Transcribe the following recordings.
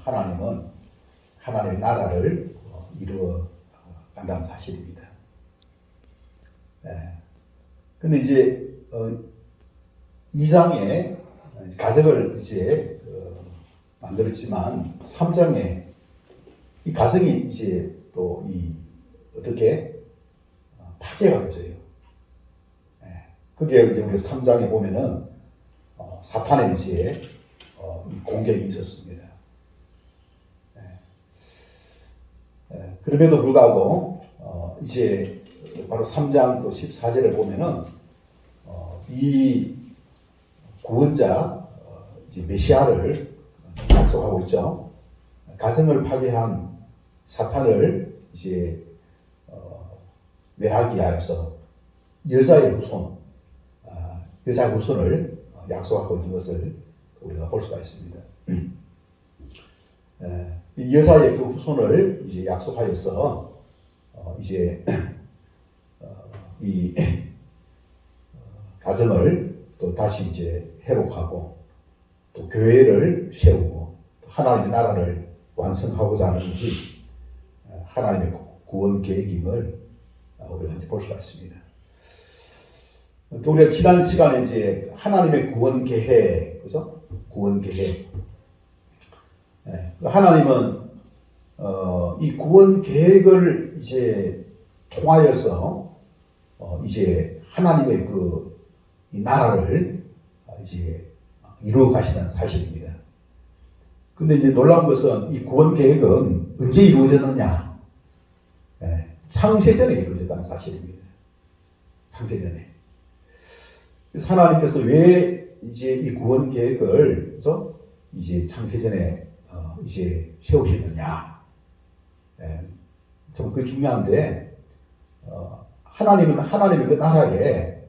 하나님은 하나님의 나라를 이루어 간다는 사실입니다. 근데 이제 2장에 가정을 이제 만들었지만 3장에 이 가정이 이제 또 어떻게 파괴가 되어요. 그게 이제 우리 3장에 보면은 사탄의 이제 이 공격이 있었습니다. 그럼에도 불구하고 이제 바로 3장 또 14절에 보면은 이 구원자 이제 메시아를 약속하고 있죠. 가정을 파괴한 사탄을 이제 멸하기 위하여서 여자의 후손을 약속하고 있는 것을 우리가 볼 수가 있습니다. 이 여자의 그 후손을 이제 약속하여서 이제 이 가정을 또 다시 이제 회복하고 또 교회를 세우고 또 하나님의 나라를 완성하고자 하는 것이 하나님의 구원 계획임을 우리가 이제 볼 수가 있습니다. 또 우리가 지난 시간에 이제 하나님의 구원 계획, 그죠? 구원 계획. 하나님은 이 구원 계획을 이제 통하여서 이제 하나님의 이 나라를 이제 이루어 가시는 사실입니다. 근데 이제 놀라운 것은 이 구원 계획은 언제 이루어졌느냐? 창세전에 이루어졌다는 사실입니다. 창세전에. 그래서 하나님께서 왜 이제 이 구원 계획을, 그죠? 이제 창세전에 이제 세우셨느냐? 좀 그 중요한데, 하나님은 하나님의 그 나라에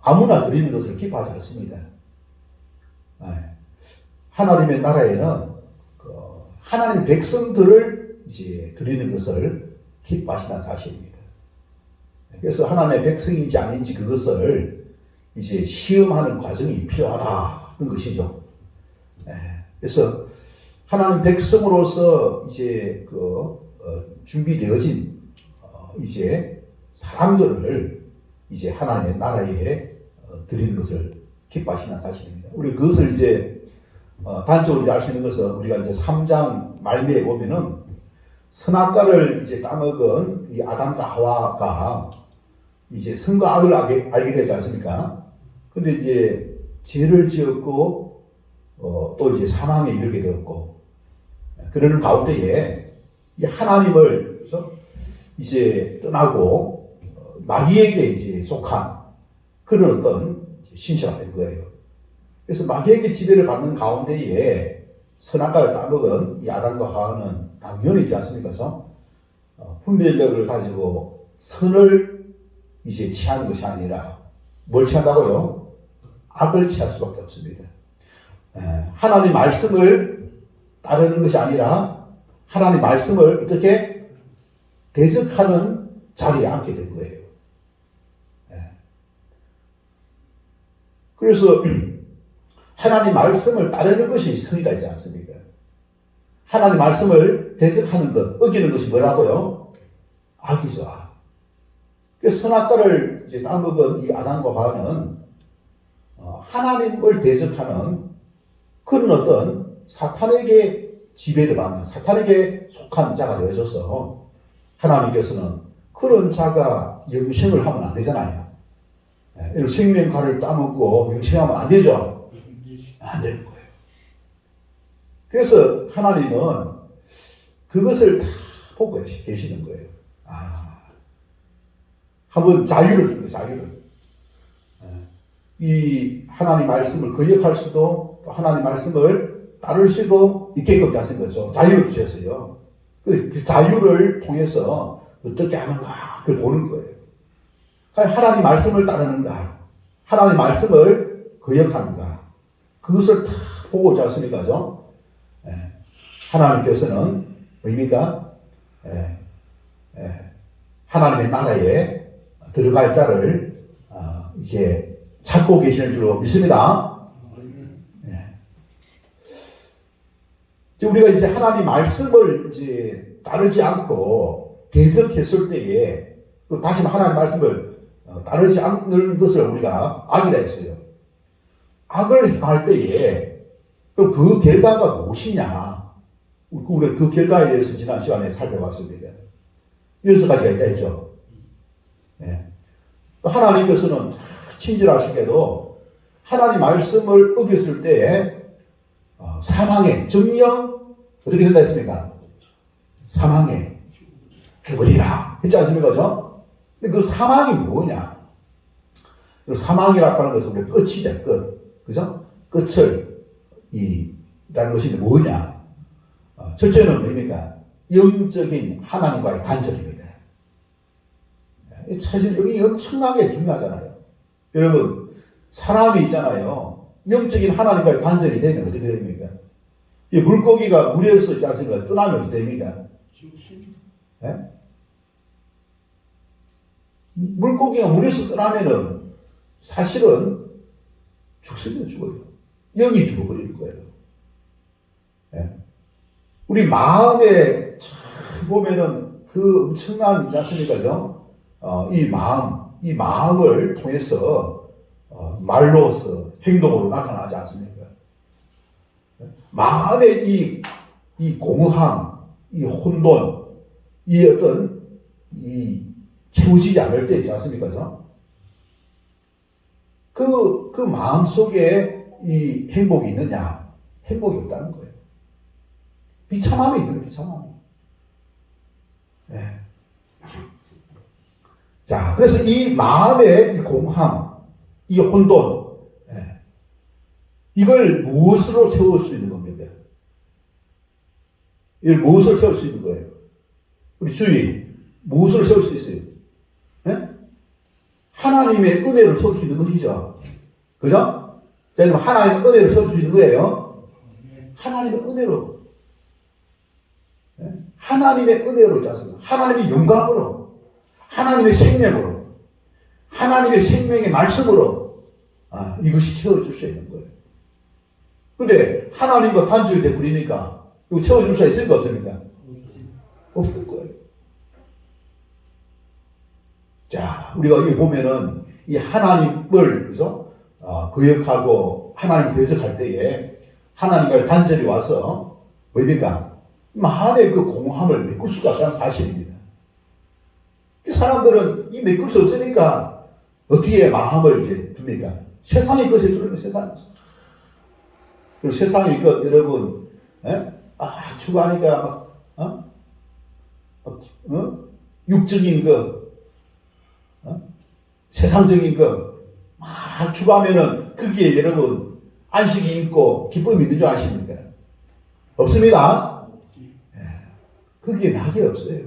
아무나 드리는 것을 기뻐하지 않습니다. 하나님의 나라에는 하나님 백성들을 이제 드리는 것을 기뻐하시는 사실입니다. 그래서 하나님의 백성인지 아닌지 그것을 이제 시험하는 과정이 필요하다는 것이죠. 그래서 하나님 백성으로서 이제 준비되어진 이제 사람들을 이제 하나님의 나라에 드리는 것을 기뻐하시는 사실입니다. 우리 그것을 이제 단적으로 알 수 있는 것은 우리가 이제 3장 말미에 보면은 선악과를 이제 따먹은 이 아담과 하와가 이제 선과 악을 알게 되지 않습니까? 근데 이제 죄를 지었고 또 이제 사망에 이르게 되었고 그러는 가운데에 이 하나님을 그래서 이제 떠나고 마귀에게 이제 속한 그런 어떤 신세가 된 거예요. 그래서 마귀에게 지배를 받는 가운데에 선악과를 따먹은 이 아담과 하와는 당연히 있지 않습니까? 그래서 분별력을 가지고 선을 이제 취하는 것이 아니라 뭘 취한다고요? 악을 취할 수밖에 없습니다. 하나님 말씀을 따르는 것이 아니라 하나님 말씀을 어떻게 대적하는 자리에 앉게 된 거예요. 그래서 하나님 말씀을 따르는 것이 선이라 있지 않습니까? 하나님 말씀을 대적하는 것, 어기는 것이 뭐라고요? 악이죠. 그래서 선악과를 이제 따먹은 이 아담과 하와는 하나님을 대적하는 그런 어떤 사탄에게 지배를 받는 사탄에게 속한 자가 되어져서 하나님께서는 그런 자가 영생을 하면 안 되잖아요. 생명과를 따먹고 영생하면 안 되죠. 안 되는 거예요. 그래서 하나님은 그것을 다 보고 계시는 거예요. 한번 자유를 주는 거예요. 자유를. 이 하나님 말씀을 거역할 수도 또 하나님 말씀을 따를 수도 있게끔 하신 거죠. 자유를 주셨어요. 그 자유를 통해서 어떻게 하는가 그걸 보는 거예요. 하나님 말씀을 따르는가 하나님 말씀을 거역하는가 그것을 다 보고 오지 않습니까? 하나님께서는 뭡니까? 하나님의 나라에 들어갈 자를 이제 찾고 계시는 줄로 믿습니다. 우리가 이제 하나님 말씀을 이제 따르지 않고 대적했을 때에 또 다시 하나님 말씀을 따르지 않는 것을 우리가 악이라 했어요. 악을 행할 때에 그럼 그 결과가 무엇이냐? 우리가 그 결과에 대해서 지난 시간에 살펴봤습니다. 6가지가 있다 했죠. 네. 하나님께서는 친절하시게도 하나님 말씀을 어겼을 때에 사망에 정령 어떻게 된다 했습니까? 사망에 죽으리라 했지 않습니까? 그죠? 근데 그 사망이 뭐냐? 사망이라고 하는 것은 우리 끝이죠. 끝. 그죠? 끝을 이라는 것이 뭐냐? 첫째는 뭡니까? 영적인 하나님과의 단절입니다. 사실 여기 엄청나게 중요하잖아요. 여러분, 사람이 있잖아요. 영적인 하나님과의 단절이 되면 어떻게 됩니까? 이 물고기가 물에서 있지 않습니까? 떠나면 어떻게 됩니까? 네? 물고기가 물에서 떠나면은 사실은 죽습니다. 죽어요. 영이 죽어버릴 거예요. 네? 우리 마음에 참 보면은 그 엄청난 있지 않습니까? 이 마음을 통해서 말로서 행동으로 나타나지 않습니까? 마음의 이 공허함, 이 혼돈, 이 어떤 채워지지 않을 때 있지 않습니까? 그 마음 속에 이 행복이 있느냐? 행복이 없다는 거예요. 비참함이 있는 거예요. 비참함이. 네. 자, 그래서 이 마음의 이 공함, 이 혼돈, 네. 이걸 무엇으로 채울 수 있는 겁니까? 이걸 무엇으로 채울 수 있는 거예요? 우리 주인, 무엇으로 채울 수 있어요? 네? 하나님의 은혜를 채울 수 있는 것이죠. 그죠? 자, 그럼 하나님의 은혜를 채울 수 있는 거예요? 하나님의 은혜로. 네? 하나님의 은혜로 짜서 하나님의 영광으로, 하나님의 생명으로, 하나님의 생명의 말씀으로 이것이 채워줄 수 있는 거예요. 근데 하나님과 단절이 되버리니까 이거 채워줄 수 있을까 없습니까? 없는 거예요. 자, 우리가 여기 보면은 이 하나님을 그죠? 거역하고 하나님 대적할 때에 하나님과의 단절이 와서 뭡니까? 마음의 그 공허함을 메꿀 수가 없다는 사실입니다. 사람들은 이 메꿀 수 없으니까 어떻게 마음을 이제 둡니까? 세상의 것에 두는 세상. 그리고 세상의 것 여러분, 추구하니까 육적인 것, 세상적인 것 막 추구하면은 거기에 여러분 안식이 있고 기쁨이 있는 줄 아십니까? 없습니다. 거기에 낙이 없어요.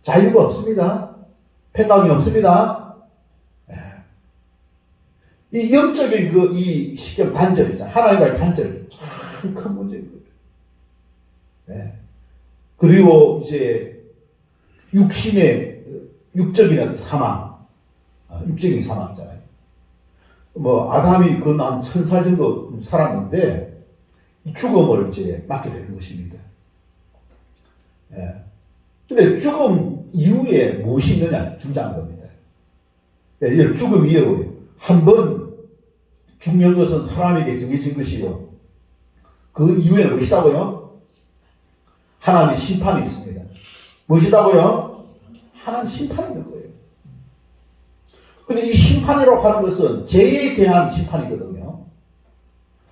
자유가 없습니다. 평강이 없습니다. 이 영적인 이 시경 단절이잖아요. 하나님과의 단절 참 큰 문제인 거예요. 그리고 이제 육적인 사망, 육적인 사망이잖아요. 아담이 한 1000살 정도 살았는데 죽음을 이제 맞게 되는 것입니다. 근데 죽음 이후에 무엇이 있느냐 중요한 겁니다. 죽음 이후에 한 번 죽는 것은 사람에게 정해진 것이요. 그 이후에 무엇이라고요? 하나님의 심판이 있습니다. 무엇이라고요? 하나님 심판이 있는 거예요. 근데 이 심판이라고 하는 것은 죄에 대한 심판이거든요.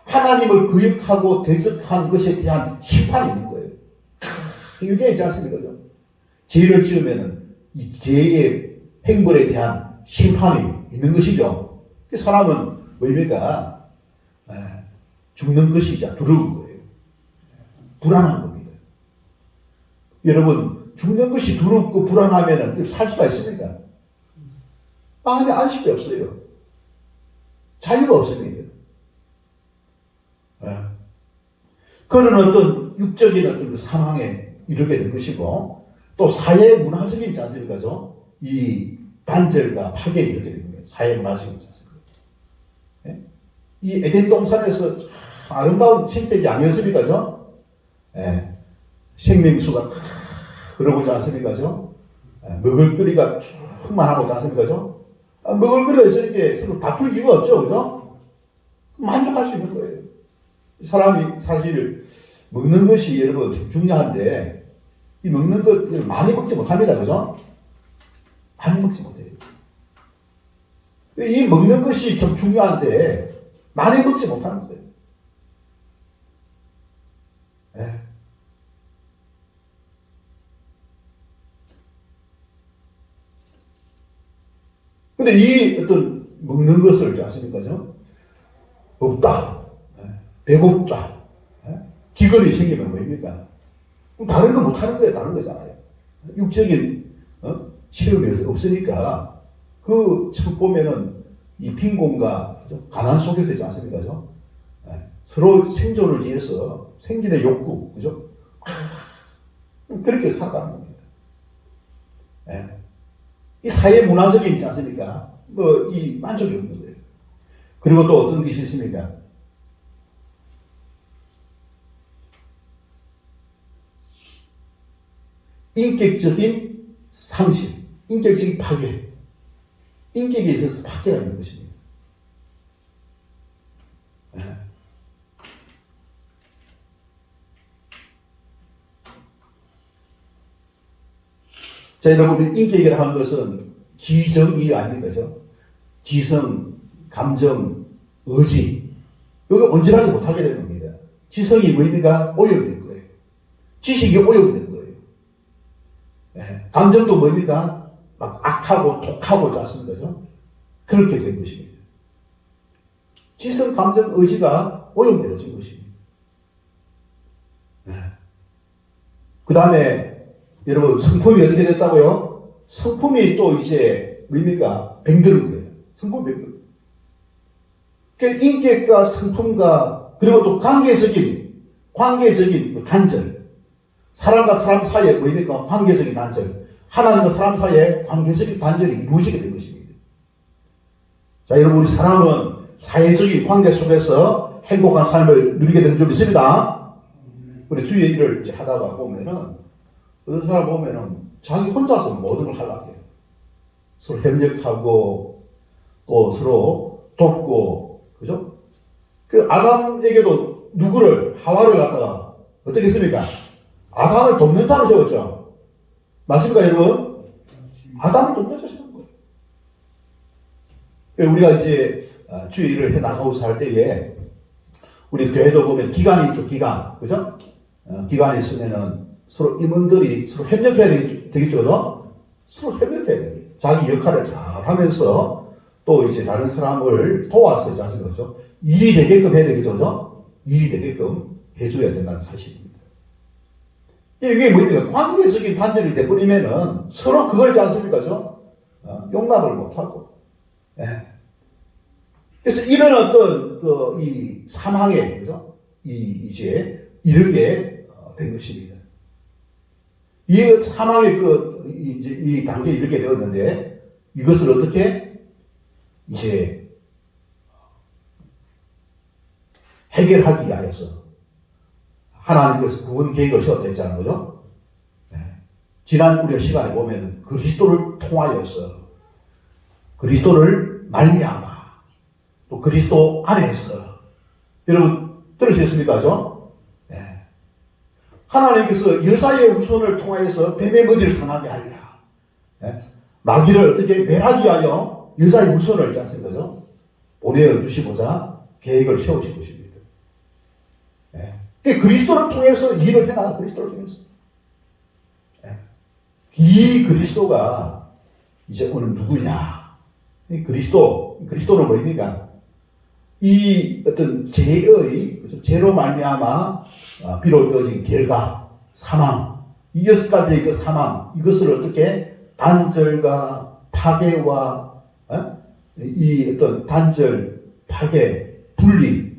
하나님을 거역하고 대적한 것에 대한 심판이 있는 거예요. 이게 있지 않습니까? 죄를 지으면은 이 죄의 행벌에 대한 심판이 있는 것이죠. 그 사람은 뭡니까? 죽는 것이자 두려운 거예요. 불안한 겁니다. 여러분, 죽는 것이 두렵고 불안하면은 살 수가 있습니까? 마음에 안식이 없어요. 자유가 없습니다. 그런 어떤 육적인 어떤 그 상황에 이르게 된 것이고, 또 사회 문화적인 있지 않습니까? 이 단절과 파괴에 이르게 된 거예요. 사회 문화적인 있지 않습니까? 이 에덴 동산에서 아름다운 생태계 아니었습니까? 예, 생명수가 다 흐르고지 않습니까? 먹을거리가 충만하고지 않습니까? 먹을거리가 있으니까 서로 다툴 이유가 없죠. 그죠? 만족할 수 있는 거예요. 사람이 사실 먹는 것이 여러분 중요한데 이 먹는 것 많이 먹지 못합니다. 그죠? 많이 먹지 못해요. 이 먹는 것이 좀 중요한데 많이 먹지 못하는 거예요. 네. 근데 이 어떤 먹는 것을 아십니까? 없다. 배고프다. 기근이 생기면 뭐입니까? 다른 거 못하는 거예요. 다른 거잖아요. 육적인 체험이 없으니까 참 보면은 이 빈곤과 가난 속에서 있지 않습니까? 서로 생존을 위해서 생기는 욕구, 그죠? 그렇게 살아가는 겁니다. 이 사회 문화적인 있지 않습니까? 이 만족이 없는 거예요. 그리고 또 어떤 것이 있습니까? 인격적인 상실, 인격적인 파괴, 인격에 있어서 파괴가 있는 것입니다. 자, 여러분, 인격이라 하는 것은 지정이 아닙니까? 지성, 감정, 의지. 이거 언질하지 못하게 되는 겁니다. 지성이 뭐입니까? 오염된 거예요. 지식이 오염된 거예요. 감정도 뭐입니까? 막 악하고 독하고 않습니까? 그렇게 된 것입니다. 지성, 감정, 의지가 오염되어진 것입니다. 그 다음에 여러분 성품이 어떻게 됐다고요? 성품이 또 이제 뭡니까? 병드는 거예요. 성품 병드는 거예요. 그러니까 인격과 성품과 그리고 또 관계적인 그 단절. 사람과 사람 사이에 뭐입니까? 관계적인 단절. 하나님과 사람 사이에 관계적인 단절이 이루어지게 된 것입니다. 자, 여러분 우리 사람은 사회적인 관계 속에서 행복한 삶을 누리게 되는 줄 믿습니다. 우리 주의 일을 이제 하다가 보면은 어떤 사람 보면은 자기 혼자서 모든 걸 하려고 해요. 서로 협력하고 또 서로 돕고, 그죠? 그 아담에게도 하와를 갖다가 어떻게 했습니까? 아담을 돕는 자로 세웠죠. 맞습니까, 여러분? 아담을 돕는 자로 세운 거예요. 우리가 이제 주의 일을 해 나가고서 할 때에 우리 교회도 보면 기관이 있죠, 기관. 그죠? 기관이 있으면은 서로 임원들이 서로 협력해야 되겠죠, 그죠? 서로 협력해야 됩니다. 자기 역할을 잘 하면서 또 이제 다른 사람을 도와서 이제 하는 거죠. 일이 되게끔 해야 되겠죠, 그죠? 일이 되게끔 해줘야 된다는 사실입니다. 이게 뭡니까? 관계적인 단절이 돼버리면은 서로 그걸 하지 않습니까, 그죠? 용납을 못하고. 그래서 이런 어떤 이 사망에, 그죠? 이제 이르게 된 것입니다. 이 사망의 이제 이 단계에 이르게 되었는데 이것을 어떻게 이제 해결하기 위하여서 하나님께서 구원 계획을 세웠다 했잖아요. 그죠? 지난 우리가 시간에 보면은 그리스도를 통하여서 그리스도를 말미암아 또 그리스도 안에서 여러분 들으셨습니까? 그죠? 하나님께서 여자의 후손을 통하여서 뱀의 머리를 상하게 하리라. 마귀를 어떻게 멸하기 위하여 여자의 후손을 있지 않습니까? 보내어 주시고자 계획을 세우신 것입니다. 그리스도를 통해서 일을 해나가 그리스도를 통해서. 이 그리스도가 이제 오늘 누구냐? 이 그리스도는 뭐입니까? 이 어떤 죄로 말미암아 비롯되어진 결과, 사망, 이 6가지의 그 사망, 이것을 어떻게 단절과 파괴와 이 어떤 단절, 파괴, 분리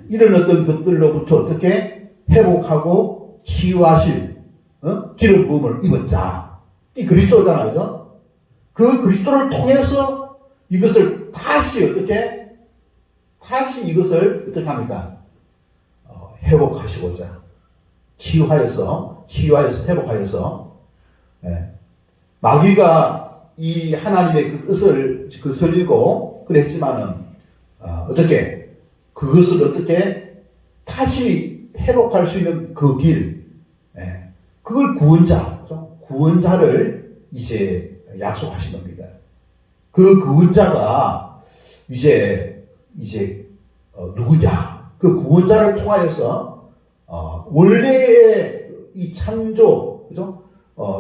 이런 어떤 것들로부터 어떻게 회복하고 치유하실 기름 부음을 입은 자, 이 그리스도잖아요, 그죠? 그 그리스도를 통해서 이것을 다시 이것을 어떻게 합니까? 회복하시고자 치유하여서 회복하여서, 예. 마귀가 이 하나님의 그 뜻을 설리고 그랬지만은 어떻게 그것을 어떻게 다시 회복할 수 있는 그 길, 예. 그걸 구원자를 이제 약속하신 겁니다. 그 구원자가 이제 누구냐? 그 구원자를 통하여서 원래의 이 창조, 그죠?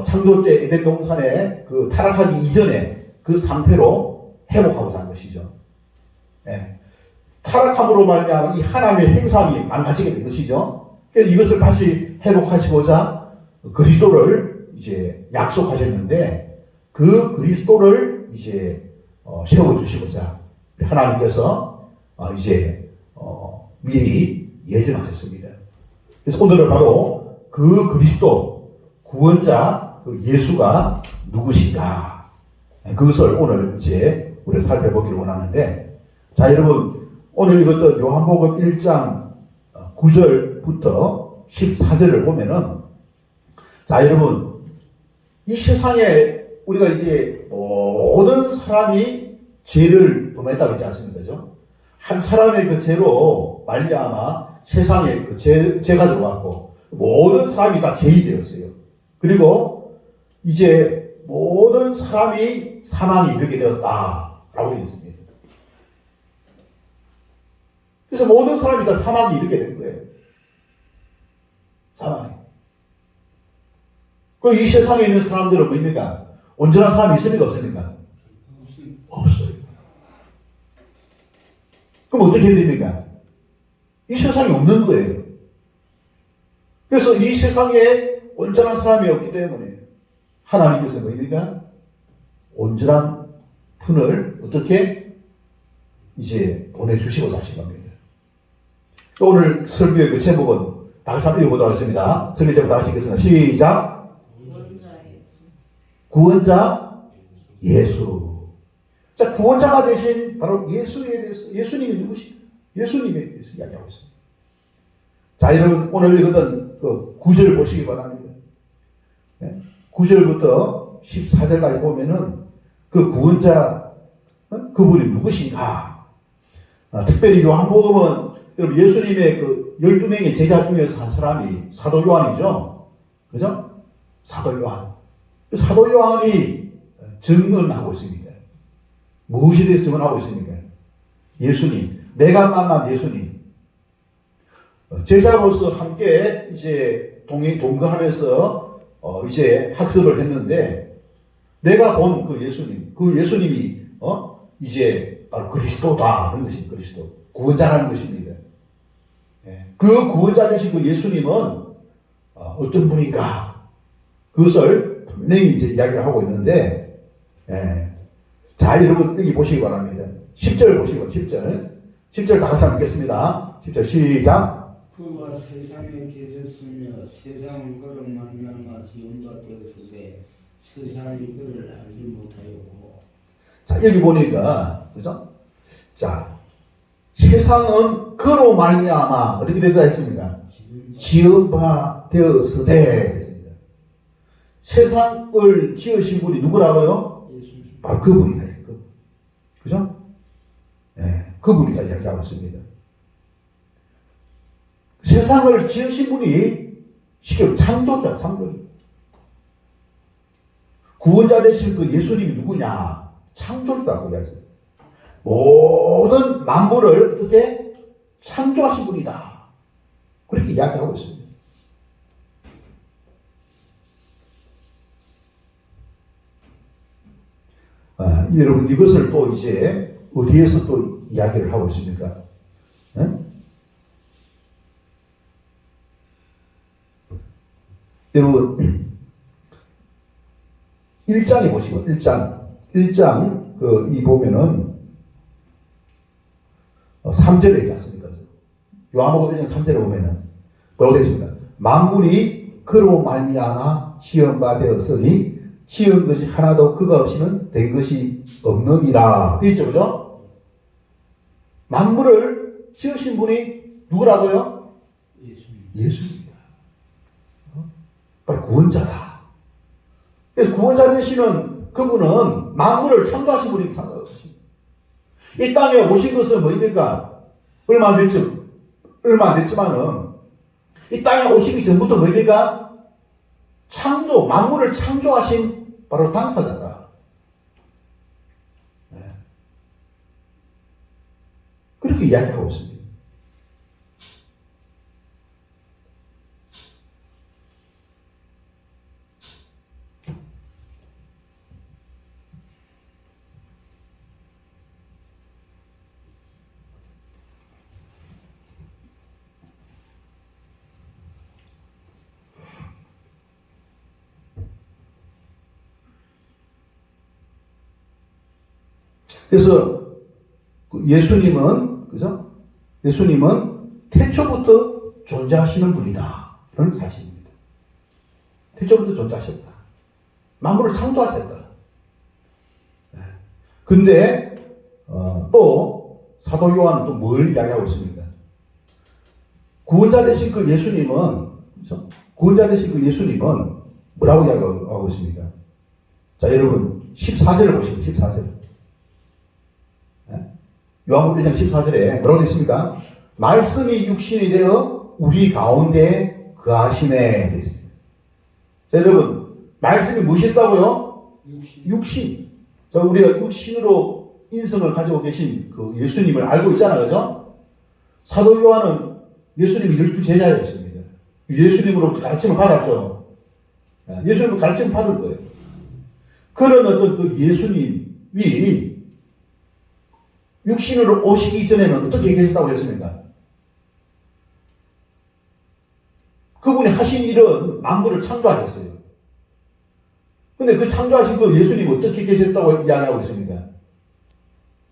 창조 때 에덴 동산에 그 타락하기 이전에 그 상태로 회복하고자 하는 것이죠. 예. 타락함으로 말미암아 이 하나님의 행상이 망가지게 된 것이죠. 그래서 이것을 다시 회복하시고자 그리스도를 이제 약속하셨는데 그 그리스도를 이제 세워주시고자 하나님께서 이제 미리 예정하셨습니다. 그래서 오늘은 바로 그 그리스도 구원자 그 예수가 누구신가 그것을 오늘 이제 우리 살펴보기를 원하는데, 자 여러분 오늘 읽었던 요한복음 1장 9절부터 14절을 보면은, 자 여러분 이 세상에 우리가 이제 모든 사람이 죄를 범했다고 했지 않습니까? 그죠? 한 사람의 그 죄로 말미암아 세상에 그 죄가 들어왔고 모든 사람이 다 죄인이 되었어요. 그리고 이제 모든 사람이 사망에 이르게 되었다라고 되어 있습니다. 그래서 모든 사람이 다 사망에 이르게 된 거예요. 사망에. 그 이 세상에 있는 사람들은 뭡니까? 온전한 사람이 있습니까? 없습니까? 없어요. 그럼 어떻게 해야 됩니까? 이 세상에 없는 거예요. 그래서 이 세상에 온전한 사람이 없기 때문에 하나님께서 뭡니까? 온전한 분을 어떻게 이제 보내주시고자 하신 겁니다. 오늘 설교의 그 제목은 다 같이 한번 읽어보도록 하겠습니다. 설교 제목 다 같이 읽겠습니다. 시작! 구원자 예수. 자, 구원자가 되신 바로 예수에 대해서, 예수님이 누구십니까? 예수님에 대해서 이야기하고 있습니다. 자, 여러분 오늘 읽었던 그 9절을 보시기 바랍니다. 9절부터 14절까지 보면은 그 구원자, 그분이 누구신가? 특별히 요한복음은 여러분 예수님의 그 12명의 제자 중에서 한 사람이 사도 요한이죠. 그죠? 사도 요한. 사도 요한이 증언하고 있습니다. 무엇에 대해서 증언하고 있습니까? 예수님. 내가 만난 예수님. 제자로서 함께 이제 동거하면서 이제 학습을 했는데 내가 본 그 예수님, 그 예수님이 이제 바로 그리스도다라는 것입니다. 그리스도. 구원자라는 것입니다. 그 구원자 되신 그 예수님은 어떤 분인가? 그것을 분명히 이제 이야기를 하고 있는데, 자, 여러분, 여기 보시기 바랍니다. 10절 보시고, 10절. 10절 다 같이 한번 읽겠습니다. 10절 시작. 그가 세상에 계셨으며 세상은 그를 만나마 지음받았으되 세상이 그를 알지 못하였고. 자, 여기 보니까, 그죠? 자, 세상은 그로 말미암아 어떻게 되다 했습니까? 지음바 되었으되 됐습니다. 세상을 지으신 분이 누구라고요? 바로 그분이다. 그죠? 그분이다 이야기하고 있습니다. 세상을 지으신 분이 지금 창조자, 창조자. 구원자 되신 그 예수님이 누구냐? 창조주라고 이야기했습니다. 모든 만물을 어떻게 창조하신 분이다. 그렇게 이야기하고 있습니다. 여러분 이것을 또 이제 어디에서 또 이야기를 하고 있습니까? 여러분 1장에 보시고 1장 이 보면은 3절에 있지 않습니까? 요한복음 1장 3절에 보면은 뭐라고 되어 있습니까? 만물이 그로 말미암아 지은 바 되었으니 지은 것이 하나도 그가 없이는 된 것이 없느니라. 되어 있죠, 그죠? 만물을 지으신 분이 누구라고요? 예수입니다. 구원자다. 그래서 구원자 되시는 그분은 만물을 창조하신 분이 창조하신. 이 땅에 오신 것은 뭐입니까? 얼마 안 됐지만은 이 땅에 오시기 전부터 뭐입니까? 만물을 창조하신 바로 당사자다. 네. 그렇게 이야기하고 있습니다. 그래서 예수님은 그죠? 예수님은 태초부터 존재하시는 분이다. 그런 사실입니다. 태초부터 존재하셨다. 만물을 창조하셨다. 근데 또 사도 요한은 또 뭘 이야기하고 있습니까? 구원자 되신 그 예수님은 그죠? 구원자 되신 그 예수님은 뭐라고 이야기하고 있습니까? 자, 여러분 14절을 보시고 14절. 요한복음 1장 14절에 뭐라고 되어 있습니까? 말씀이 육신이 되어 우리 가운데 거하시네 되어 있습니다. 자, 여러분 말씀이 무엇이었다고요? 육신. 자, 우리가 육신으로 인성을 가지고 계신 그 예수님을 알고 있잖아요. 그죠? 사도 요한은 예수님이 12제자였습니다. 예수님으로부터 가르침을 받았죠. 예수님으로 가르침을 받은 거예요. 그런 어떤 그 예수님이 육신으로 오시기 전에는 어떻게 계셨다고 했습니까? 그분이 하신 일은 만물을 창조하셨어요. 근데 그 창조하신 그 예수님이 어떻게 계셨다고 이야기하고 있습니까?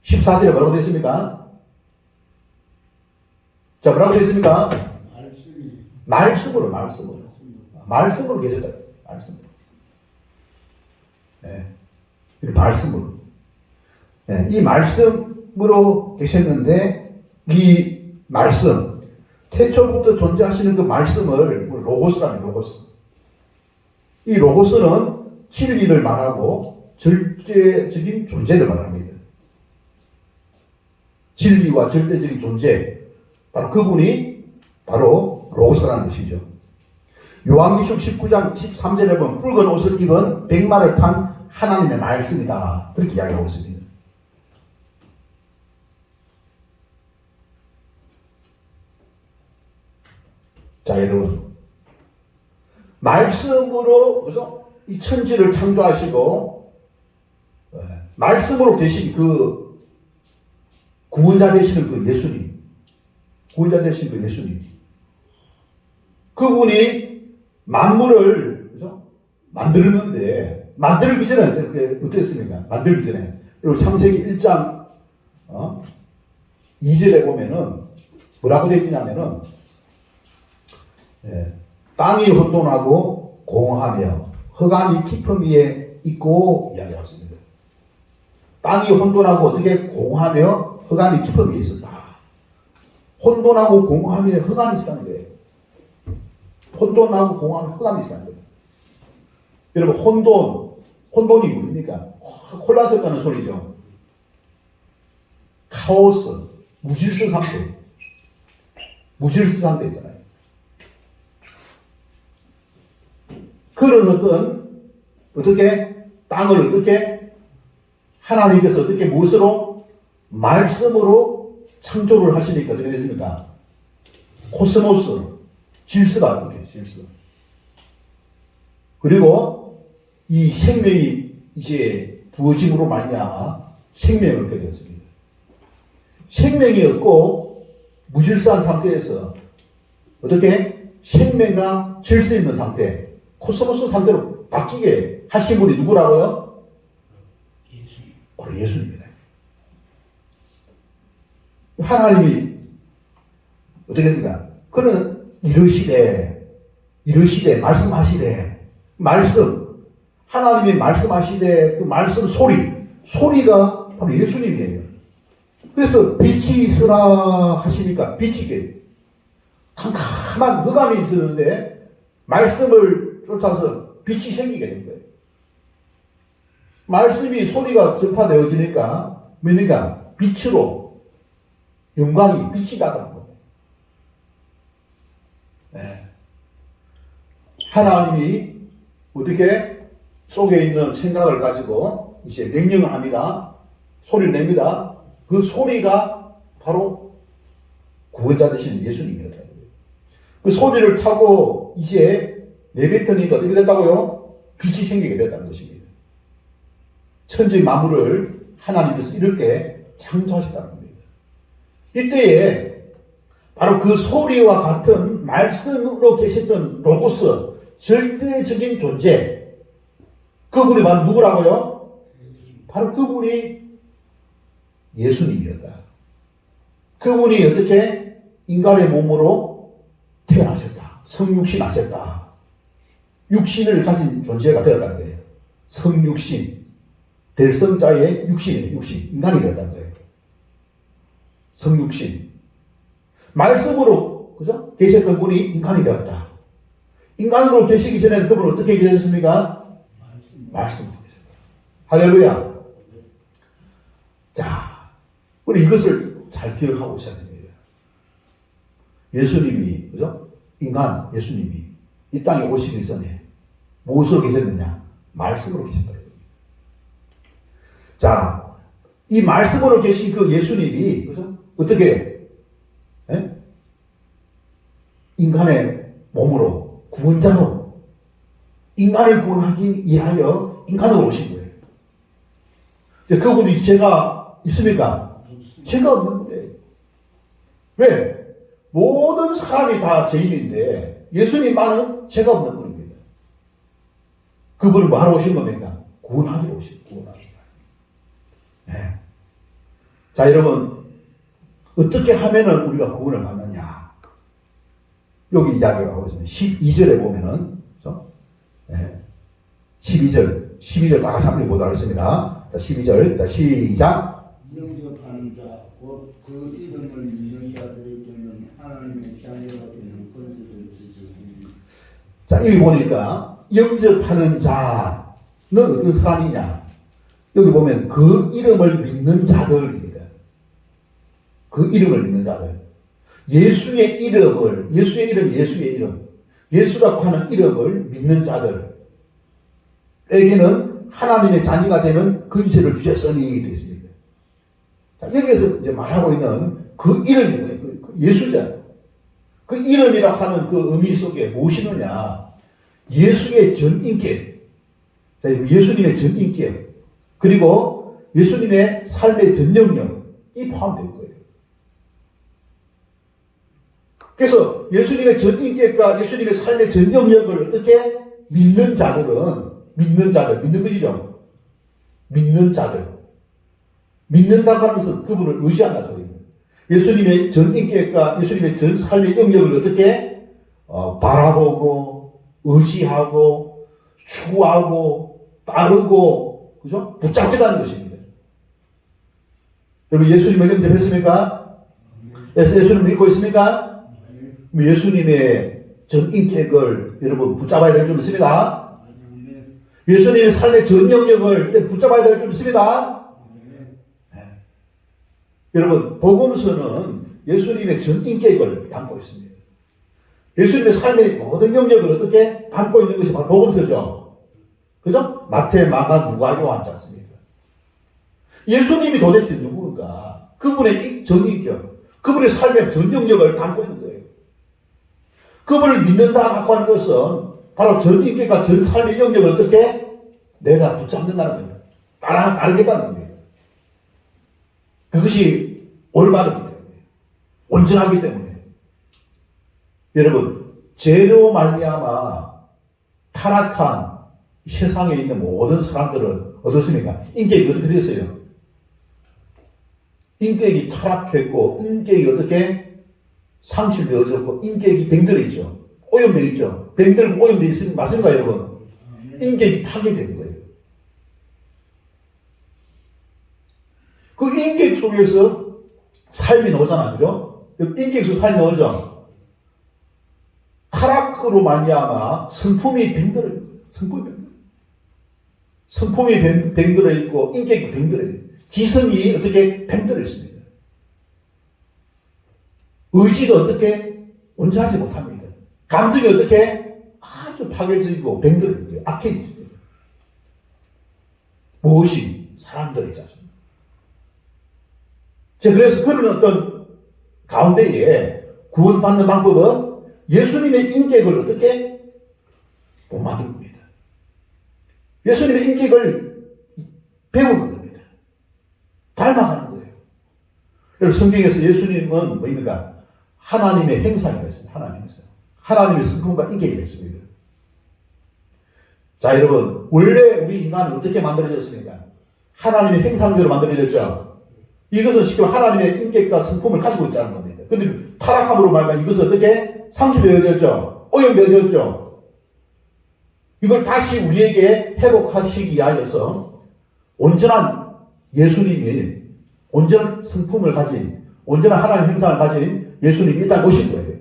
14절에 뭐라고 되어 있습니까? 자, 뭐라고 되어 있습니까? 말씀으로 계셨다. 말씀으로. 네. 이 말씀으로. 네. 이 말씀으로 계셨는데, 이 말씀, 태초부터 존재하시는 그 말씀을 로고스라는 로고스. 이 로고스는 진리를 말하고 절대적인 존재를 말합니다. 진리와 절대적인 존재, 바로 그분이 바로 로고스라는 것이죠. 요한계시록 19장 13절에 보면 붉은 옷을 입은 백마를 탄 하나님의 말씀이다. 그렇게 이야기하고 있습니다. 자, 여러분. 말씀으로, 그래서 이 천지를 창조하시고, 말씀으로 계신 그 구원자 되시는 그 예수님. 구원자 되신 그 예수님. 그분이 만물을, 그죠? 만들었는데, 만들기 전에 어땠습니까? 만들기 전에. 그리고 창세기 1장, 2절에 보면은, 뭐라고 되어 있냐면은, 땅이 혼돈하고 공허하며 흑암이 깊음 위에 있고 이야기하고 있습니다. 땅이 혼돈하고 어떻게 공허하며 흑암이 깊음 위에 있었다. 혼돈하고 공허하며 흑암이 있었다는 거예요. 혼돈하고 공허하며 흑암이 있었다는 거예요. 여러분 혼돈이 뭡니까? 혼란스럽다는 소리죠. 카오스, 무질서 상태잖아요. 그런 어떻게 땅을 어떻게 하나님께서 어떻게 무엇으로 말씀으로 창조를 하시니까 어떻게 됐습니까? 코스모스 질서가 이렇게 질서. 그리고 이 생명이 이제 부어짐으로 말미암아 생명을 얻게 되었습니다. 생명이 없고 무질서한 상태에서 어떻게 생명과 질서 있는 상태. 코스모스 상태로 바뀌게 하신 분이 누구라고요? 바로 예수님입니다. 하나님이 어떻게 했습니까? 그는 이르시되 말씀하시되 말씀 하나님이 말씀하시되 그 말씀 소리가 바로 예수님이에요. 그래서 빛이 있으라 하시니까 빛이 캄캄한 흑암이 있었는데 말씀을 쫓아서 빛이 생기게 된 거예요. 말씀이 소리가 전파되어지니까 뭡니까? 빛으로 영광이 빛이 나가는 거예요. 네. 하나님이 어떻게 속에 있는 생각을 가지고 이제 명령을 합니다. 소리를 냅니다. 그 소리가 바로 구원자 되신 예수님이었다. 그 소리를 타고 이제 내뱉으니까 어떻게 된다고요? 빛이 생기게 됐다는 것입니다. 천지 만물을 하나님께서 이렇게 창조하셨다는 겁니다. 이때에 바로 그 소리와 같은 말씀으로 계셨던 로고스, 절대적인 존재, 그분이 바로 누구라고요? 바로 그분이 예수님이었다. 그분이 어떻게 인간의 몸으로 태어나셨다. 성육신 하셨다. 육신을 가진 존재가 되었다는 거예요. 성육신. 될 성자의 육신이에요. 육신. 인간이 되었다는 거예요. 성육신. 말씀으로, 그죠? 계셨던 분이 인간이 되었다. 인간으로 계시기 전에는 그분은 어떻게 계셨습니까? 말씀으로 계셨다. 할렐루야. 자, 우리 이것을 잘 기억하고 있어야 됩니다. 예수님이, 그죠? 인간, 예수님이 이 땅에 오시기 전에 무엇으로 계셨느냐? 말씀으로 계셨다. 자, 이 말씀으로 계신 그 예수님이, 그죠? 어떻게, 인간의 몸으로, 구원자로, 인간을 구원하기 위하여 인간으로 오신 거예요. 그분이 죄가 있습니까? 죄가 없는데. 왜? 모든 사람이 다 죄인인데 예수님만은 죄가 없는 분입니다. 그분은 뭐하러 오신 겁니까? 구원하기로 오신 구원합니다. 네. 자, 여러분, 어떻게 하면은 우리가 구원을 받느냐? 여기 이야기가 하고 있습니다. 12절에 보면은, 그렇죠? 네. 12절 다 같이 한번 보도록 하겠습니다. 자, 12절, 자, 시작. 영접하는 자, 곧 그 이름을 믿는 자들에게는 하나님의 자녀가 되는 권세를 주시니. 자, 여기 보니까 영접하는 자는 어떤 사람이냐? 여기 보면 그 이름을 믿는 자들입니다. 그 이름을 믿는 자들. 예수의 이름, 예수의 이름, 예수라고 하는 이름을 믿는 자들에게는 하나님의 자녀가 되는 권세를 주셨으니 되어 있습니다. 자, 여기에서 이제 말하고 있는 그 이름이 뭐예요? 그 예수잖아요. 그 이름이라 하는 그 의미 속에 무엇이느냐? 예수의 전인격, 예수님의 전인격, 그리고 예수님의 삶의 전 영역이 포함되어 거예요. 그래서 예수님의 전인격과 예수님의 삶의 전 영역을 어떻게 믿는 자들은 믿는 것이죠. 믿는 자들. 믿는다고 하는 것은 그분을 의지한다 소리입니다. 예수님의 전 인격과 예수님의 전 삶의 영역을 어떻게 바라보고 의지하고 추구하고 따르고 그죠? 붙잡겠다는 것입니다. 여러분 예수님을 영접했습니까? 예수님을 믿고 있습니까? 예수님의 전 인격을 여러분 붙잡아야 될 줄 믿습니다. 예수님의 삶의 전 영역을 붙잡아야 될 줄 믿습니다. 여러분, 복음서는 예수님의 전 인격을 담고 있습니다. 예수님의 삶의 모든 영역을 어떻게 담고 있는 것이 바로 복음서죠. 그죠? 마태, 마가, 누가, 요한지 않습니까? 예수님이 도대체 누구인가? 그분의 전 인격, 그분의 삶의 전 영역을 담고 있는 거예요. 그분을 믿는다고 하는 것은 바로 전 인격과 전 삶의 영역을 어떻게 내가 붙잡는다는 겁니다. 따르겠다는 겁니다. 그것이 올바르기 때문에, 온전하기 때문에. 여러분, 죄로 말미암아 타락한 세상에 있는 모든 사람들은 어떻습니까? 인격이 어떻게 됐어요? 인격이 타락했고, 인격이 어떻게 상실되어졌고, 인격이 병들어 있죠. 오염되어 있죠. 병들고 오염되어 있으면 맞습니까, 여러분? 인격이 파괴된 거예요. 그 인격 속에서 삶이 나오잖아요. 그죠? 인격 속에 삶이 나오죠. 타락 타락으로 말미암아 성품이 병들어 있는 거예요. 성품이 병들어 있고 인격이 병들어 있는 거예요. 지성이 어떻게 병들어 있습니다. 의지도 어떻게 온전하지 못합니다. 감정이 어떻게 아주 파괴적이고 병들어 있는 거예요. 악해지습니다. 무엇이 사람들이지 않습니까? 그래서 그런 어떤 가운데에 구원받는 방법은 예수님의 인격을 어떻게 못 만든 겁니다. 예수님의 인격을 배우는 겁니다. 닮아가는 거예요. 그래서 성경에서 예수님은 뭐입니까? 하나님의 행상이라고 했습니다. 하나님의 행상. 하나님의 성품과 인격이라고 했습니다. 자, 여러분, 원래 우리 인간은 어떻게 만들어졌습니까? 하나님의 행상대로 만들어졌죠. 이것은 쉽게 하나님의 인격과 성품을 가지고 있다는 겁니다. 근데 타락함으로 말하면 이것은 어떻게 상실되어졌죠? 오염되어졌죠? 이걸 다시 우리에게 회복하시기 위하여서 온전한 예수님이 온전한 성품을 가진 온전한 하나님 행상을 가진 예수님이 일단 오신 거예요.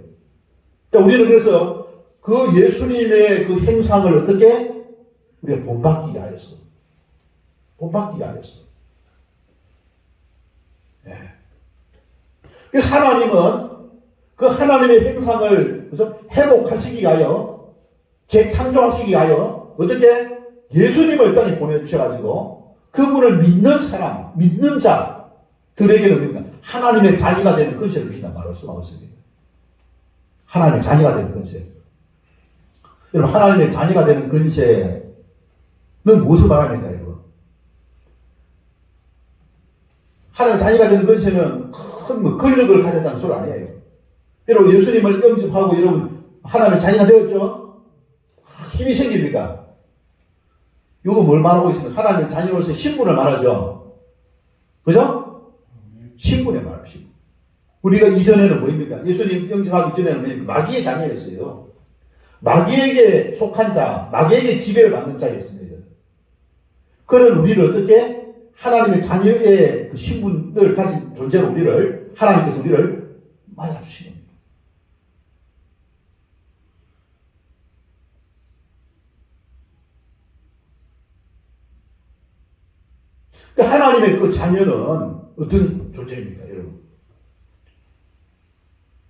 자, 우리는 그래서 그 예수님의 그 행상을 어떻게 우리가 본받기 위하여서 네. 그래서 하나님은 그 하나님의 행상을 그죠? 회복하시기 위하여 재창조하시기 위하여 어떻게 예수님을 땅에 보내주셔가지고 그분을 믿는 사람, 믿는 자들에게는 하나님의 자녀가 되는 권세를 주신다고 말씀하고 있습니다. 하나님의 자녀가 되는 권세. 여러분, 하나님의 자녀가 되는 권세는 무엇을 말합니까, 여러분? 하나님의 자녀가 되는 권세는 큰 권력을 가졌다는 소리 아니에요. 여러분, 예수님을 영접하고 여러분 하나님의 자녀가 되었죠? 힘이 생깁니까? 이거 뭘 말하고 있습니까? 하나님의 자녀로서 신분을 말하죠. 그죠? 신분에 말하죠. 신분. 우리가 이전에는 뭐입니까? 예수님 영접하기 전에는 뭐입니까? 마귀의 자녀였어요. 마귀에게 속한 자, 마귀에게 지배를 받는 자였습니다. 그런 우리를 어떻게 하나님의 자녀의 그 신분을 가진 존재로 하나님께서 우리를 맞아주시는 겁니다. 그러니까 하나님의 그 자녀는 어떤 존재입니까, 여러분?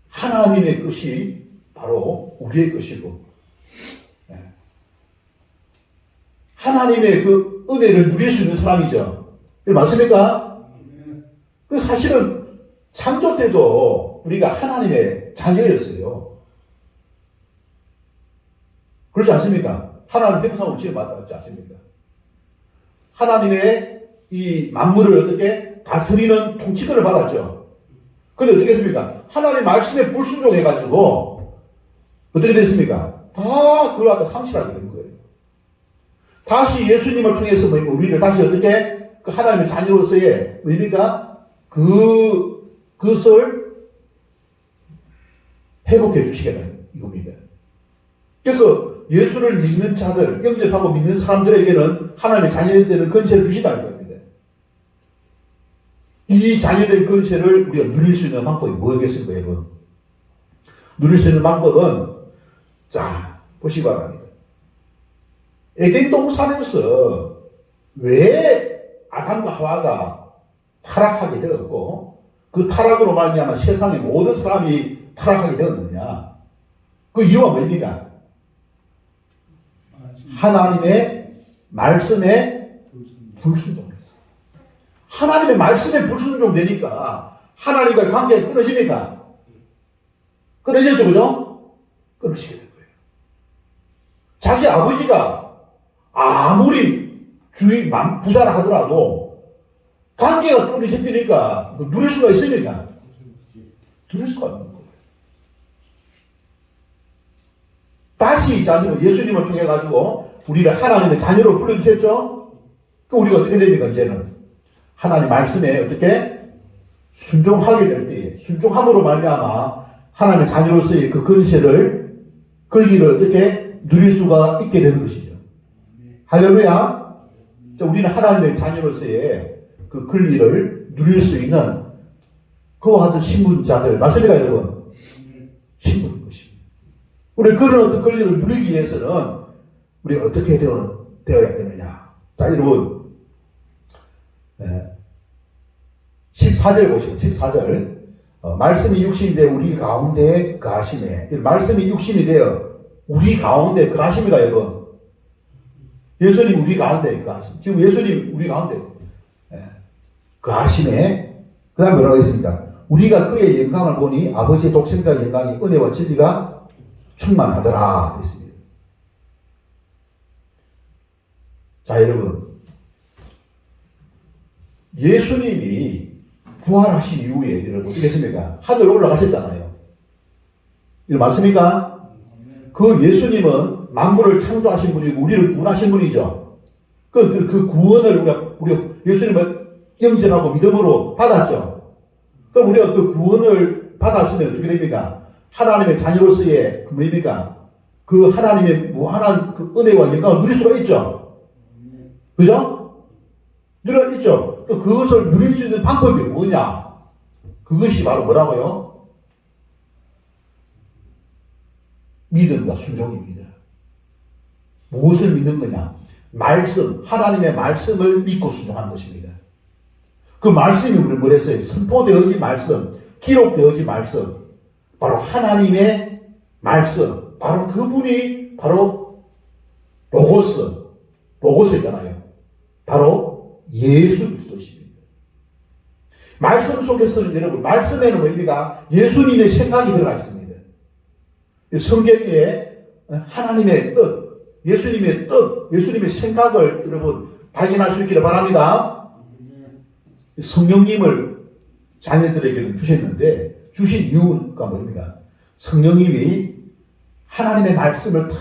하나님의 것이 바로 우리의 것이고, 하나님의 그 은혜를 누릴 수 있는 사람이죠. 맞습니까? 그 사실은 창조 때도 우리가 하나님의 자녀였어요. 그렇지 않습니까? 하나님 행성으로 지어받았지 않습니까? 하나님의 이 만물을 어떻게 다스리는 통치권을 받았죠. 근데 어떻게 했습니까? 하나님 말씀에 불순종해가지고 어떻게 됐습니까? 다 그걸 갖다 상실하게 된 거예요. 다시 예수님을 통해서 우리를 다시 어떻게 그 하나님의 자녀로서의 의미가 그것을 회복해 주시겠다는 이겁니다. 그래서 예수를 믿는 자들, 영접하고 믿는 사람들에게는 하나님의 자녀되는 권세를 주시다는 겁니다. 이 자녀된 권세를 우리가 누릴 수 있는 방법이 뭐겠습니까, 여러분? 누릴 수 있는 방법은, 자, 보시기 바랍니다. 에덴 동산에서 왜 아담과 하와가 타락하게 되었고, 그 타락으로 말미암아 세상의 모든 사람이 타락하게 되었느냐? 그 이유가 뭡니까? 하나님의 말씀에 불순종했어. 하나님의 말씀에 불순종되니까 하나님과의 관계가 끊어집니까? 끊어졌죠, 그죠? 끊어지게 된 거예요. 자기 아버지가 아무리 부자라 하더라도 관계가 끊어집니까? 누릴 수가 있습니까? 누릴 수가 없는 거예요. 다시 예수님을 통해 가지고 우리를 하나님의 자녀로 불러주셨죠? 그럼 우리가 어떻게 됩니까, 이제는? 하나님 말씀에 어떻게 순종하게 될 때, 순종함으로 말미암아 하나님의 자녀로서의 그 권리를 어떻게 누릴 수가 있게 되는 것이죠. 할렐루야. 우리는 하나님의 자녀로서의 그 권리를 누릴 수 있는 그와 같은 신분자들, 맞습니까, 여러분? 신분인 것입니다. 우리 그런 어떤 권리를 누리기 위해서는 우리가 어떻게 되어야 되느냐. 자, 여러분, 14절 보시고, 14절. 말씀이 육신이 되어 우리 가운데 거하심에. 말씀이 육신이 되어 우리 가운데 거하심이가 여러분. 예수님 우리 가운데 거하심. 지금 예수님 우리 가운데 거하심에. 그 다음에 뭐라고 했습니까? 우리가 그의 영광을 보니 아버지의 독생자의 영광이 은혜와 진리가 충만하더라. 했습니다. 자, 여러분. 예수님이 부활하신 이후에 여러분 어떻겠습니까? 하늘 올라가셨잖아요. 이거 맞습니까? 그 예수님은 만물을 창조하신 분이고 우리를 구원하신 분이죠. 그 구원을 우리가 예수님을 영접하고 믿음으로 받았죠. 그럼 우리가 그 구원을 받았으면 어떻게 됩니까? 하나님의 자녀로서의 그 뭡니까? 그 하나님의 무한한 그 은혜와 영광을 누릴 수가 있죠. 그죠? 누릴 수 있죠. 또 그것을 누릴 수 있는 방법이 뭐냐? 그것이 바로 뭐라고요? 믿음과 순종입니다. 무엇을 믿는 거냐? 말씀, 하나님의 말씀을 믿고 순종하는 것입니다. 그 말씀이 우리 뭐랬어요? 선포되어진 말씀, 기록되어진 말씀, 바로 하나님의 말씀, 바로 그분이 바로 로고스잖아요. 바로 예수 그리스도십니다. 말씀 속에서는 여러분, 말씀에는 뭡니까? 예수님의 생각이 들어가 있습니다. 성경에 하나님의 뜻, 예수님의 뜻, 예수님의 생각을 여러분 발견할 수 있기를 바랍니다. 성령님을 자녀들에게는 주셨는데 주신 이유가 뭡니까? 성령님이 하나님의 말씀을 다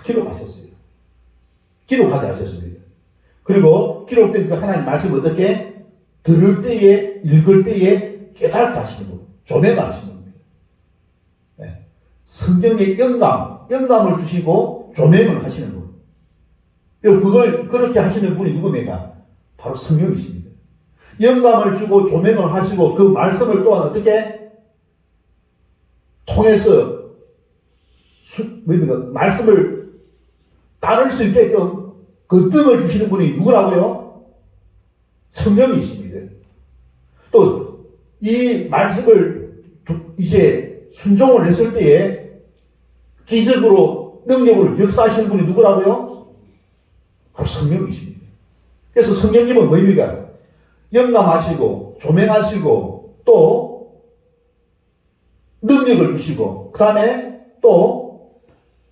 기록하셨어요. 기록하게 하셨습니다. 그리고 기록된 그 하나님 말씀을 어떻게 들을 때에 읽을 때에 깨닫게 하시는 분, 조명하시는 겁니다. 네. 성경의 영감을 주시고 조명을 하시는 분. 그리고 그걸 그렇게 하시는 분이 누굽니까? 바로 성령이십니다. 영감을 주고 조명을 하시고 그 말씀을 또한 어떻게 통해서 말씀을 따를 수 있게끔 그 등을 주시는 분이 누구라고요? 성령이십니다. 또 이 말씀을 이제 순종을 했을 때에 기적으로 능력으로 역사하시는 분이 누구라고요? 바로 성령이십니다. 그래서 성령님은 뭐입니까? 영감하시고 조명하시고 또 능력을 주시고 그 다음에 또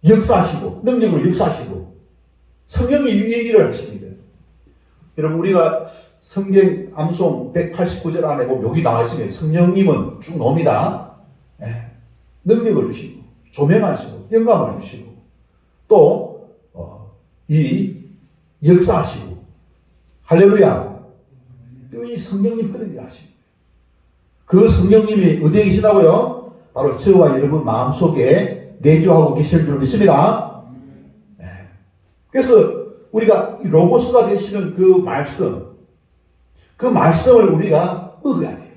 역사하시고 능력으로 역사하시고 성령이 이 일을 하십니다. 여러분 우리가 성경 암송 189절 안에 보면 여기 나와 있으면 성령님은 쭉 나옵니다. 능력을 주시고 조명하시고 영감을 주시고 또 이 역사하시고 할렐루야. 이 성령님 그런 일을 하십니다. 그 성령님이 어디에 계시다고요? 바로 저와 여러분 마음속에 내주하고 계실 줄 믿습니다. 그래서 우리가 로고스가 되시는 그 말씀을 우리가 먹어야 돼요.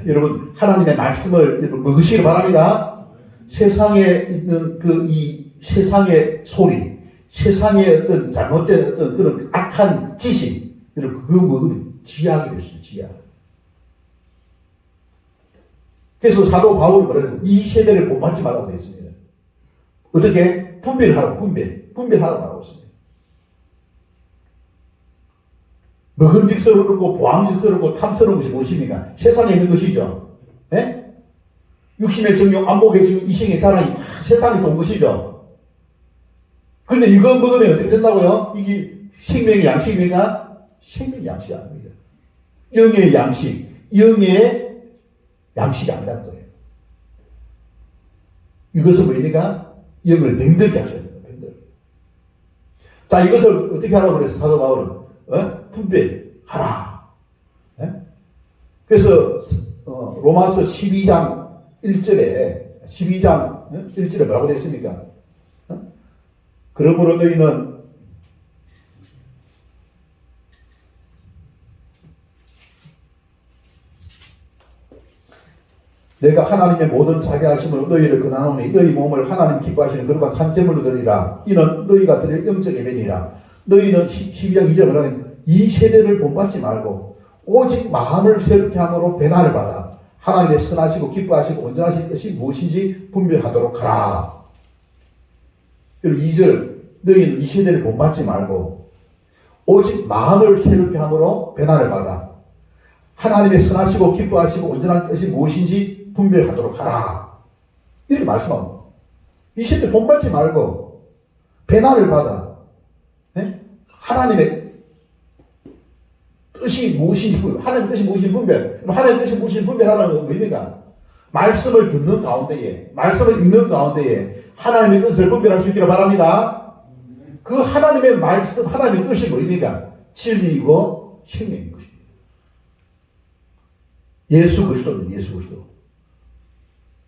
여러분 하나님의 말씀을 여러분 먹으시기 바랍니다. 세상에 있는 이 세상의 소리, 세상의 어떤 잘못된 어떤 그런 악한 지식, 여러분 그거 먹으면 지약이 됐어요. 지약. 그래서 사도 바울이 말해서 이 세대를 본받지 말라고 되어 있습니다. 어떻게? 분별하라고 말하고 있습니다. 먹음직스럽고 보암직스럽고 탐스러운 것이 무엇입니까? 세상에 있는 것이죠. 네? 육신의 정욕, 안목의 이생의 자랑이 다 세상에서 온 것이죠. 그런데 이거 먹으면 어떻게 된다고요? 이게 생명의 양식입니까? 생명의 양식이 아닙니다. 영의 양식, 영의 양식이 아니라는 거예요. 이것은 뭐입니까? 영을 맹들게 하셔야 됩니다. 맹들게. 자, 이것을 어떻게 하라고 그랬어? 사도 바울은 분별하라. 그래서 로마서 12장 1절에 뭐라고 되어 있습니까? 그러므로 너희는 내가 하나님의 모든 자비 하심으로 너희를 권하노니 너희 몸을 하나님 기뻐하시는 그릇과 산재물로 드리라. 이는 너희가 드릴 영적 예배니라. 너희는 12장 2절을 하면 이 세대를 본받지 말고 오직 마음을 새롭게 함으로 배단을 받아 하나님의 선하시고 기뻐하시고 온전하신 뜻이 무엇인지 분별하도록 하라. 그리고 2절 너희는 이 세대를 본받지 말고 오직 마음을 새롭게 함으로 배단을 받아 하나님의 선하시고 기뻐하시고 온전한 뜻이 무엇인지 분별하도록 하라. 이렇게 말씀합니다. 이 시대 본받지 말고 배난을 받아 하나님의 뜻이 무엇인지 하나님의 뜻이 무엇인지 분별. 하나님의 뜻이 무엇인지 분별하라는 의미가 말씀을 듣는 가운데에 말씀을 읽는 가운데에 하나님의 뜻을 분별할 수 있기를 바랍니다. 그 하나님의 말씀 하나님의 뜻이 뭡니까? 진리이고 생명인 것입니다. 예수 그리스도입니다. 예수 그리스도.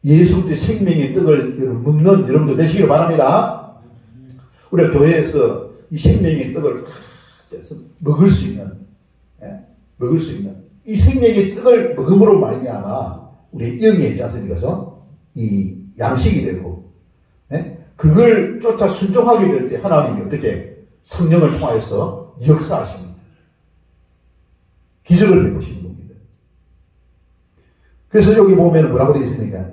예수 그리스도의 생명의 떡을 먹는 여러분들 되시기를 바랍니다. 우리가 교회에서 이 생명의 떡을 먹을 수 있는 이 생명의 떡을 먹음으로 말미암아 우리의 영이 있지 않습니까? 이 양식이 되고 그걸 쫓아 순종하게 될 때 하나님이 어떻게 성령을 통하여서 역사하십니다. 기적을 베푸시는 겁니다. 그래서 여기 보면 뭐라고 되어 있습니까?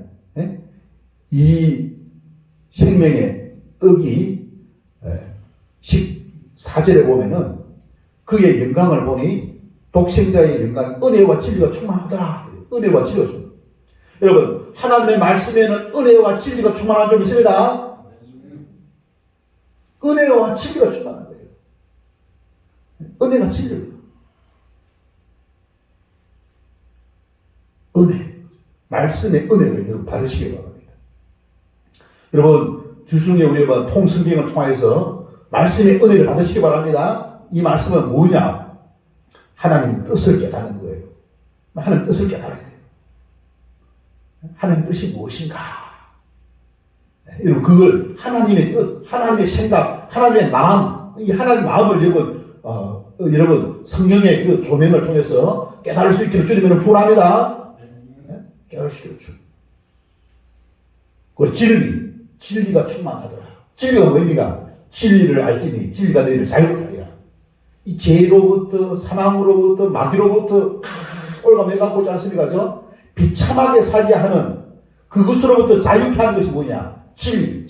이 생명의 떡이 14절에 보면은 그의 영광을 보니 독생자의 영광, 은혜와 진리가 충만하더라. 은혜와 진리가 충만. 여러분, 하나님의 말씀에는 은혜와 진리가 충만한 점 있습니다. 은혜와 진리가 충만한 거예요. 은혜가 진리예요. 은혜. 말씀의 은혜를 여러분 받으시기 바랍니다. 여러분, 주중에 우리가 통성경을 통해서 말씀의 은혜를 받으시기 바랍니다. 이 말씀은 뭐냐? 하나님 뜻을 깨닫는 거예요. 하나님 뜻을 깨달아야 돼요. 하나님 뜻이 무엇인가? 여러분, 그걸 하나님의 뜻, 하나님의 생각, 하나님의 마음, 이 하나님의 마음을 여러분 성령의 그 조명을 통해서 깨달을 수 있기를 주님은 축원합니다. 깨달을 수 있기를 주. 그리고 진리가 충만하더라. 진리가 뭡니까? 진리를 알지니 진리가 너희를 자유롭게 하리라. 이 죄로부터 사망으로부터 마귀로부터 올가매갖고 있지 않습니까? 비참하게 살게 하는 그것으로부터 자유케 하는 것이 뭐냐? 진리.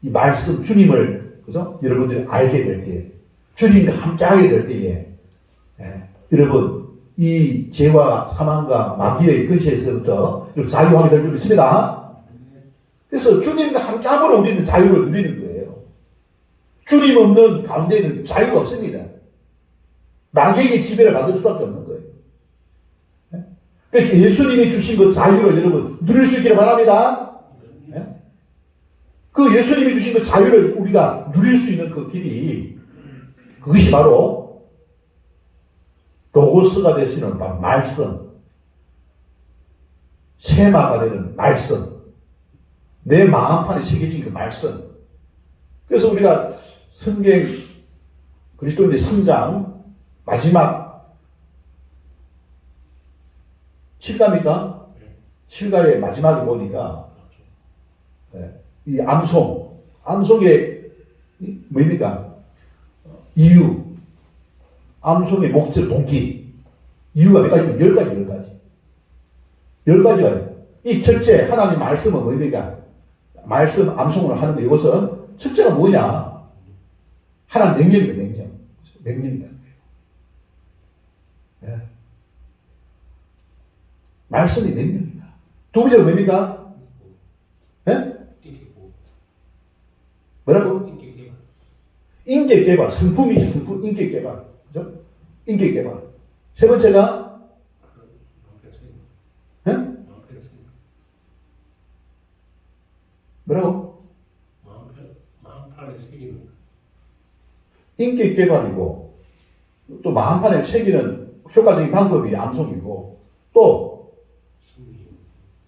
이 말씀 주님을 그죠? 여러분들이 알게 될 때, 주님과 함께하게 될 때에 여러분 이 죄와 사망과 마귀의 근시에서부터 자유하게 될 줄 믿습니다. 그래서 주님과 함께함으로 우리는 자유를 누리는 거예요. 주님 없는 가운데는 자유가 없습니다. 마귀에게 지배를 받을 수밖에 없는 거예요. 그러니까 예수님이 주신 그 자유를 여러분 누릴 수 있기를 바랍니다. 그 예수님이 주신 그 자유를 우리가 누릴 수 있는 그 길이 그것이 바로 로고스가 되시는 말씀, 세마가 되는 말씀, 내 마음판에 새겨진 그 말씀. 그래서 우리가 성경 그리스도인의 성장 마지막 7가입니까? 7가의 마지막에 보니까 이 암송의 뭡니까? 이유, 암송의 목적, 동기. 이유가 몇 가지면 10가지. 10가지가 이 첫째 하나님 말씀은 뭡니까? 말씀 암송을 하는 거 이것은 첫째가 뭐냐? 하나님 명령이에요. 명령이라는 거예요. 말씀이 명령이다. 두 번째가 뭡니까? 뭐라고? 인격 개발. 성품이죠. 성품. 인격 개발. 그죠? 인격 개발. 세 번째가 뭐라고? 마음판에 새기는 인격 개발이고 또 마음판에 새기는 효과적인 방법이 암송이고 또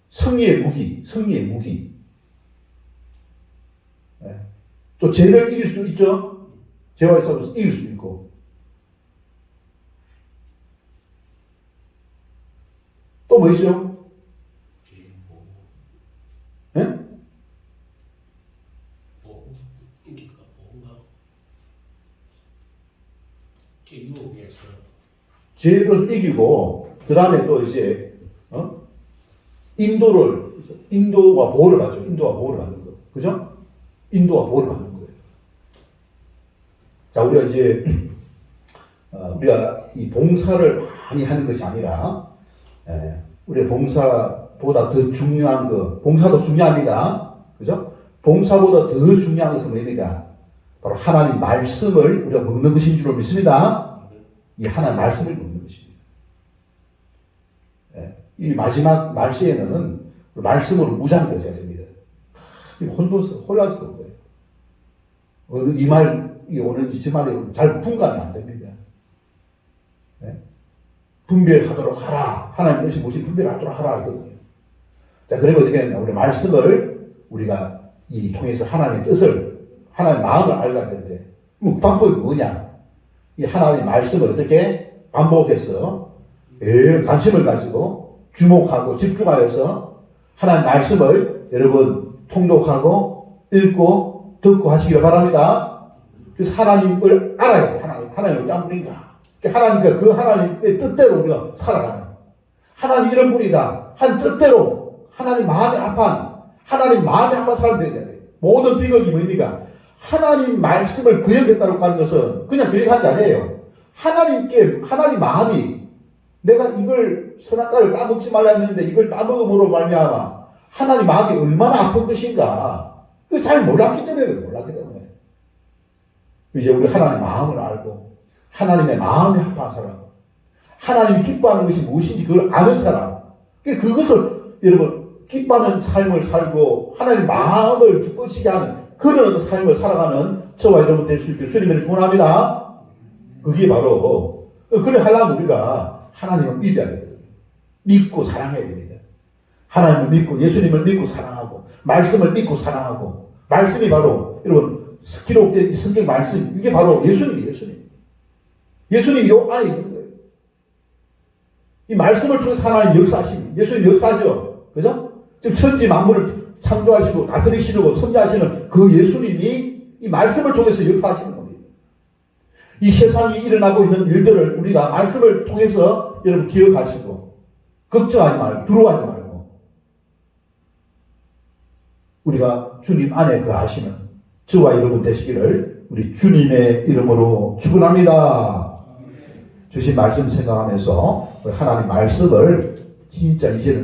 승리의 무기. 또 죄를 이길 수도 있죠. 죄와 싸워서 이길 수도 있고. 또 뭐 있어요? 인기가 뭔가 제 유혹에서 죄로 이기고 그 다음에 또 이제 인도가 보호를 받죠. 인도가 보호를 받는 거, 그죠? 인도가 보호를 받는 거예요. 자, 우리가 이제 우리가 이 봉사를 많이 하는 것이 아니라 우리의 봉사보다 더 중요한 거, 봉사도 중요합니다. 그죠? 봉사보다 더 중요한 것은 뭡니까? 바로 하나님 말씀을 우리가 먹는 것인 줄로 믿습니다. 이 하나님 말씀을 먹는 것입니다. 이 마지막 날씨에는 말씀으로 무장되어야 됩니다. 혼란스러울 거예요. 어느 이 말이 오는지 저 말이 잘 분간이 안 됩니다. 분별하도록 하라. 하나님 뜻이 무엇이 분별하도록 하라 하거든요. 자, 그러면 어떻게 하냐? 우리 말씀을 우리가 이 통해서 하나님의 뜻을, 하나님의 마음을 알게 되는데, 방법이 뭐냐? 이 하나님의 말씀을 어떻게 반복해서 관심을 가지고 주목하고 집중하여서 하나님의 말씀을 여러분 통독하고 읽고 듣고 하시길 바랍니다. 그래서 하나님을 알아야 돼. 하나님 어떤 분인가? 하나님과 그 하나님의 뜻대로 우리가 살아가는, 하나님 이런 분이다 한 뜻대로 하나님 마음에 합한, 하나님 마음에 합한 사람 되어야 돼. 모든 비극이 뭡니까? 하나님 말씀을 구역했다고 하는 것은 그냥 구역한 게 아니에요. 하나님 마음이, 내가 이걸 선악과를 따먹지 말라 했는데 이걸 따먹음으로 말미암아 하나님 마음이 얼마나 아픈 것인가, 그거 잘 몰랐기 때문에 이제 우리 하나님 마음을 알고 하나님의 마음에 합한 사람, 하나님이 기뻐하는 것이 무엇인지 그걸 아는 사람, 그것을 여러분 기뻐하는 삶을 살고 하나님 마음을 기쁘시게 하는 그런 삶을 살아가는 저와 여러분 될 수 있기를 주님을 축원합니다. 그게 바로, 그래 하려면 우리가 하나님을 믿어야 되거든요. 믿고 사랑해야 됩니다. 하나님을 믿고 예수님을 믿고 사랑하고 말씀을 믿고 사랑하고, 말씀이 바로 여러분 기록된 이 성경 말씀, 이게 바로 예수님이에요. 예수님이 요 안에 있는 거예요. 이 말씀을 통해서 하나님 역사하십니다. 예수님 역사죠. 그죠? 지금 천지 만물을 창조하시고 다스리시고 섭리하시는 그 예수님이 이 말씀을 통해서 역사하시는 겁니다. 이 세상이 일어나고 있는 일들을 우리가 말씀을 통해서 여러분 기억하시고 걱정하지 말고 두려워하지 말고 우리가 주님 안에 거하시는 저와 여러분 되시기를 우리 주님의 이름으로 축원합니다. 주신 말씀 생각하면서 하나님 말씀을 진짜 이제는